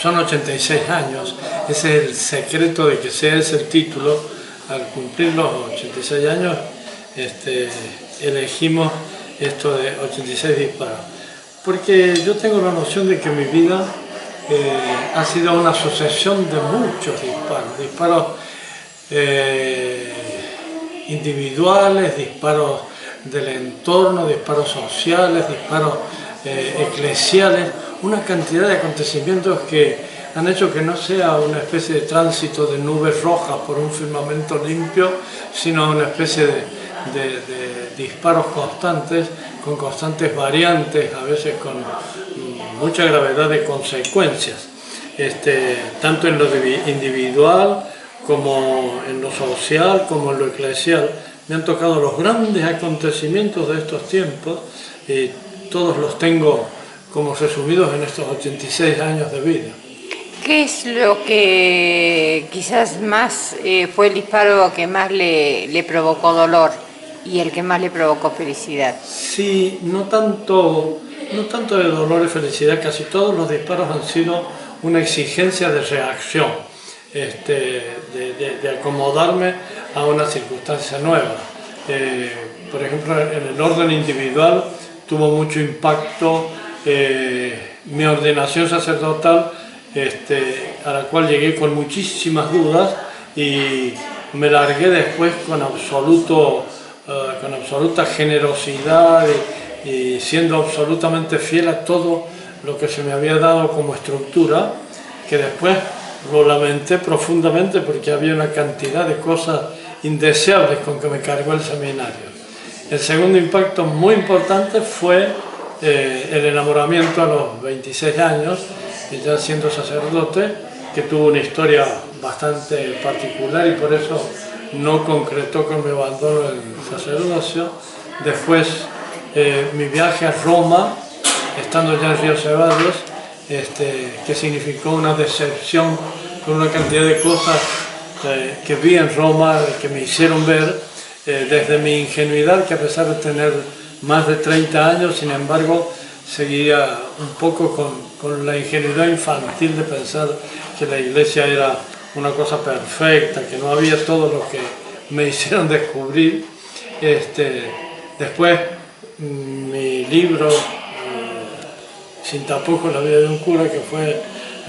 son 86 años, ese es el secreto de que sea ese el título. Al cumplir los 86 años elegimos esto de 86 disparos, porque yo tengo la noción de que mi vida ha sido una sucesión de muchos disparos individuales, disparos del entorno, disparos sociales, disparos eclesiales, una cantidad de acontecimientos que han hecho que no sea una especie de tránsito de nubes rojas por un firmamento limpio, sino una especie de disparos constantes, con constantes variantes, a veces con mucha gravedad de consecuencias, tanto en lo individual como en lo social, como en lo eclesial. Me han tocado los grandes acontecimientos de estos tiempos y todos los tengo como resumidos en estos 86 años de vida. ¿Qué es lo que quizás más fue el disparo que más le provocó dolor y el que más le provocó felicidad? Sí, no tanto de dolor y felicidad, casi todos los disparos han sido una exigencia de reacción, de acomodarme a una circunstancia nueva. Por ejemplo, en el orden individual tuvo mucho impacto mi ordenación sacerdotal, a la cual llegué con muchísimas dudas y me largué después con absoluta generosidad y siendo absolutamente fiel a todo lo que se me había dado como estructura, que después lo lamenté profundamente porque había una cantidad de cosas indeseables con que me cargó el seminario. El segundo impacto muy importante fue el enamoramiento a los 26 años, ya siendo sacerdote, que tuvo una historia bastante particular y por eso no concretó con mi abandono del sacerdocio. Después mi viaje a Roma, estando ya en Río Ceballos, que significó una decepción con una cantidad de cosas que vi en Roma, que me hicieron ver desde mi ingenuidad, que a pesar de tener más de 30 años, sin embargo, seguía un poco con la ingenuidad infantil de pensar que la iglesia era una cosa perfecta, que no había todo lo que me hicieron descubrir. Después mi libro, Sin tapujos, la vida de un cura, que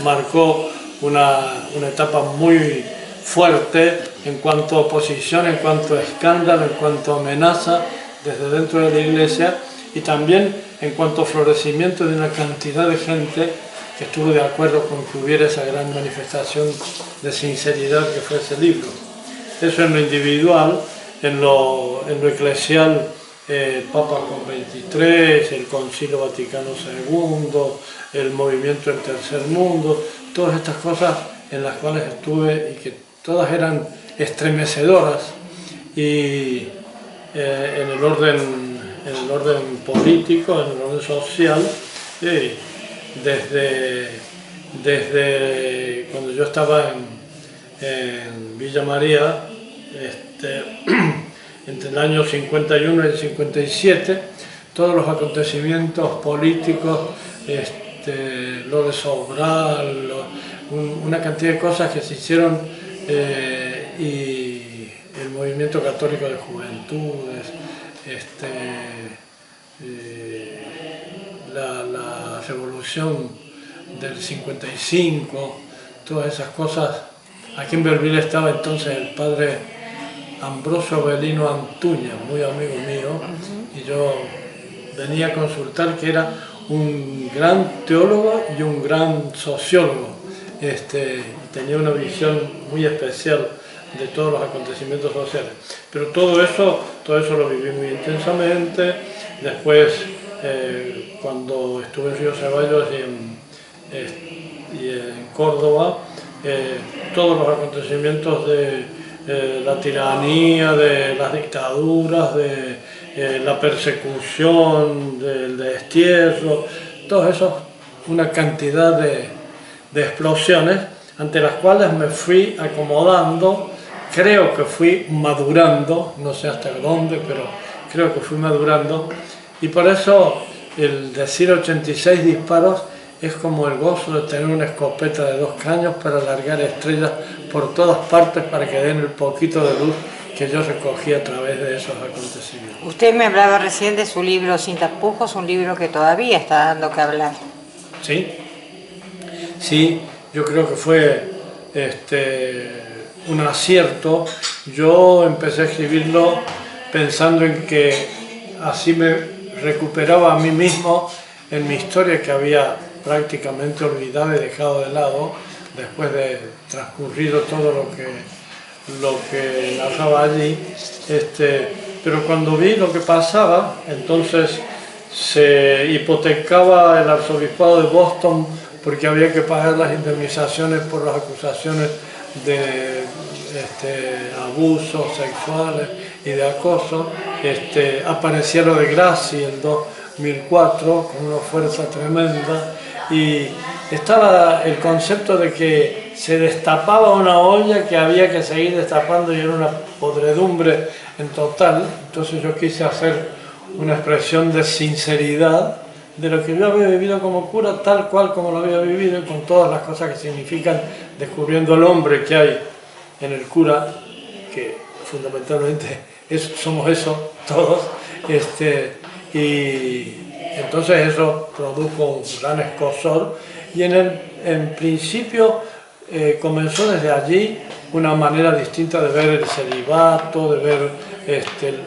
marcó una etapa muy fuerte en cuanto a oposición, en cuanto a escándalo, en cuanto a amenaza desde dentro de la iglesia y también en cuanto a florecimiento de una cantidad de gente que estuvo de acuerdo con que hubiera esa gran manifestación de sinceridad que fue ese libro. Eso en lo individual. En lo eclesial, el Papa con 23, el Concilio Vaticano II, el movimiento del Tercer Mundo, todas estas cosas en las cuales estuve y que todas eran estremecedoras. Y en el orden político, en el orden social, desde cuando yo estaba en Villa María, entre el año 51 y el 57, todos los acontecimientos políticos, lo de Sobral, una cantidad de cosas que se hicieron, y el movimiento católico de juventudes, la revolución del 55, todas esas cosas. Aquí en Belville estaba entonces el padre Ambrosio Avelino Antuña, muy amigo mío, y yo venía a consultar, que era un gran teólogo y un gran sociólogo. Tenía una visión muy especial de todos los acontecimientos sociales. Pero todo eso lo viví muy intensamente. Después, cuando estuve en Río Ceballos y en Córdoba, todos los acontecimientos de la tiranía, de las dictaduras, de la persecución, del destierro, todo eso, una cantidad de explosiones ante las cuales me fui acomodando. Creo que fui madurando, no sé hasta dónde, pero creo que fui madurando, y por eso el decir 86 disparos es como el gozo de tener una escopeta de 2 caños para largar estrellas por todas partes para que den el poquito de luz que yo recogí a través de esos acontecimientos. Usted me hablaba recién de su libro Sin tapujos, un libro que todavía está dando que hablar. Sí, sí, yo creo que fue un acierto. Yo empecé a escribirlo pensando en que así me recuperaba a mí mismo en mi historia que había prácticamente olvidado y dejado de lado después de transcurrido todo lo que narraba allí. Pero cuando vi lo que pasaba, entonces se hipotecaba el arzobispado de Boston porque había que pagar las indemnizaciones por las acusaciones de abusos sexuales y de acoso. Aparecía lo de Grassi en 2004 con una fuerza tremenda y estaba el concepto de que se destapaba una olla que había que seguir destapando y era una podredumbre en total. Entonces yo quise hacer una expresión de sinceridad de lo que yo había vivido como cura, tal cual como lo había vivido, y con todas las cosas que significan, descubriendo el hombre que hay en el cura, que fundamentalmente somos eso todos, y entonces eso produjo un gran escosor, y en principio comenzó desde allí una manera distinta de ver el celibato, de ver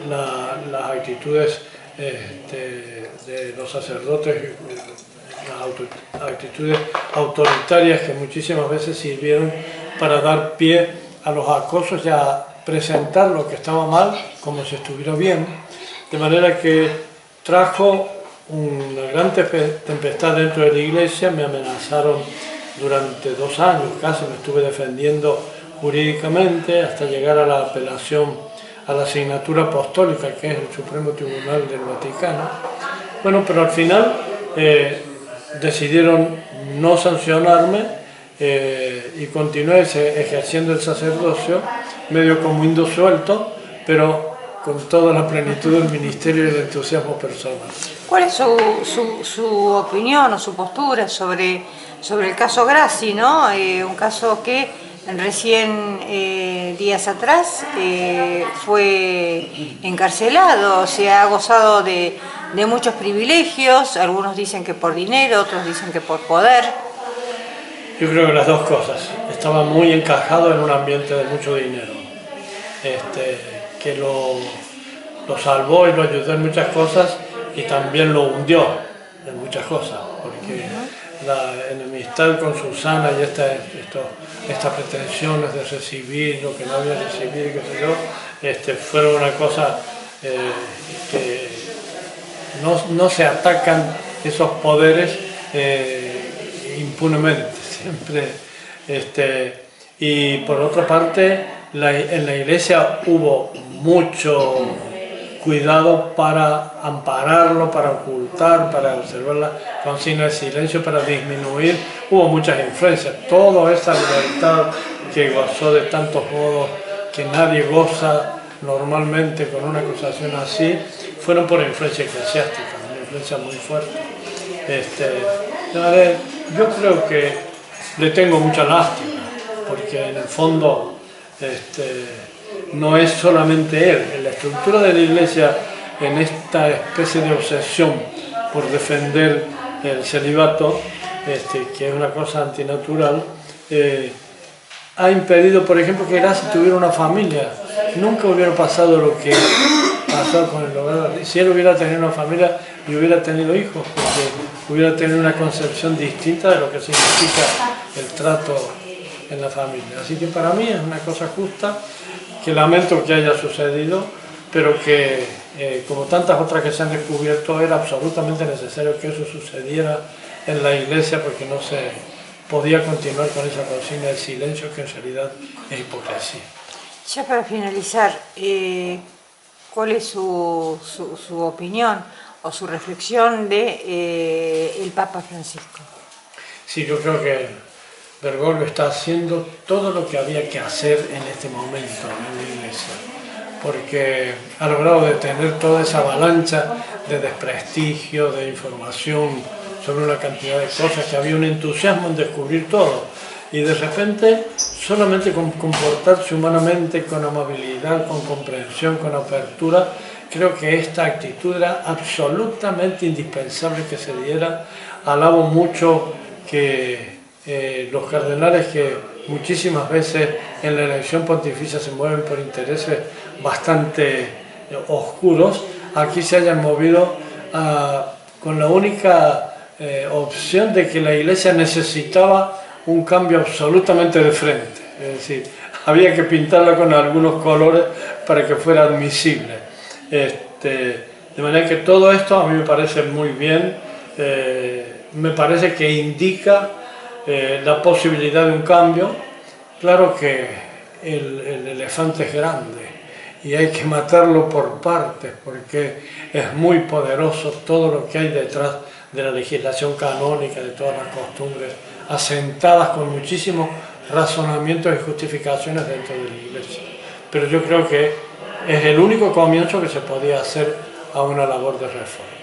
las actitudes de los sacerdotes, las actitudes autoritarias que muchísimas veces sirvieron para dar pie a los acosos y a presentar lo que estaba mal como si estuviera bien, de manera que trajo una gran tempestad dentro de la iglesia. Me amenazaron durante 2 años, casi me estuve defendiendo jurídicamente hasta llegar a la apelación a la asignatura apostólica, que es el Supremo Tribunal del Vaticano. Bueno, pero al final decidieron no sancionarme y continué ejerciendo el sacerdocio, medio como indosuelto, pero con toda la plenitud del ministerio y el entusiasmo personal. ¿Cuál es su opinión o su postura sobre el caso Grassi, ¿no? Un caso que recién días atrás fue encarcelado, se ha gozado de muchos privilegios, algunos dicen que por dinero, otros dicen que por poder. Yo creo que las dos cosas. Estaba muy encajado en un ambiente de mucho dinero, que lo salvó y lo ayudó en muchas cosas y también lo hundió en muchas cosas, porque la enemistad con Susana y estas pretensiones de recibir lo que no había recibido, qué sé yo, fueron una cosa que no se atacan esos poderes impunemente, siempre. Y por otra parte, en la iglesia hubo mucho cuidado para ampararlo, para ocultar, para observar la consigna de silencio, para disminuir. Hubo muchas influencias. Toda esa libertad que gozó de tantos modos que nadie goza normalmente con una acusación así, fueron por influencia eclesiástica, una influencia muy fuerte. Yo creo que le tengo mucha lástima, porque en el fondo no es solamente él. En la estructura de la iglesia, en esta especie de obsesión por defender el celibato, que es una cosa antinatural, ha impedido, por ejemplo, que Grassi tuviera una familia. Nunca hubiera pasado lo que pasó con el hogar. Si él hubiera tenido una familia y hubiera tenido hijos, porque hubiera tenido una concepción distinta de lo que significa el trato en la familia. Así que para mí es una cosa justa, que lamento que haya sucedido, pero que como tantas otras que se han descubierto, era absolutamente necesario que eso sucediera en la iglesia, porque no se podía continuar con esa consigna de silencio, que en realidad es hipocresía. Ya para finalizar, ¿cuál es su opinión o su reflexión de el Papa Francisco? Sí, yo creo que Bergoglio está haciendo todo lo que había que hacer en este momento en la iglesia, porque ha logrado detener toda esa avalancha de desprestigio, de información sobre una cantidad de cosas, que había un entusiasmo en descubrir todo. Y de repente, solamente con comportarse humanamente, con amabilidad, con comprensión, con apertura, creo que esta actitud era absolutamente indispensable que se diera. Alabo mucho que los cardenales, que muchísimas veces en la elección pontificia se mueven por intereses bastante oscuros, aquí se hayan movido con la única opción de que la Iglesia necesitaba un cambio absolutamente de frente. Es decir, había que pintarla con algunos colores para que fuera admisible. De manera que todo esto a mí me parece muy bien, me parece que indica la posibilidad de un cambio. Claro que el elefante es grande y hay que matarlo por partes, porque es muy poderoso todo lo que hay detrás de la legislación canónica, de todas las costumbres asentadas con muchísimos razonamientos y justificaciones dentro de la Iglesia. Pero yo creo que es el único comienzo que se podía hacer a una labor de reforma.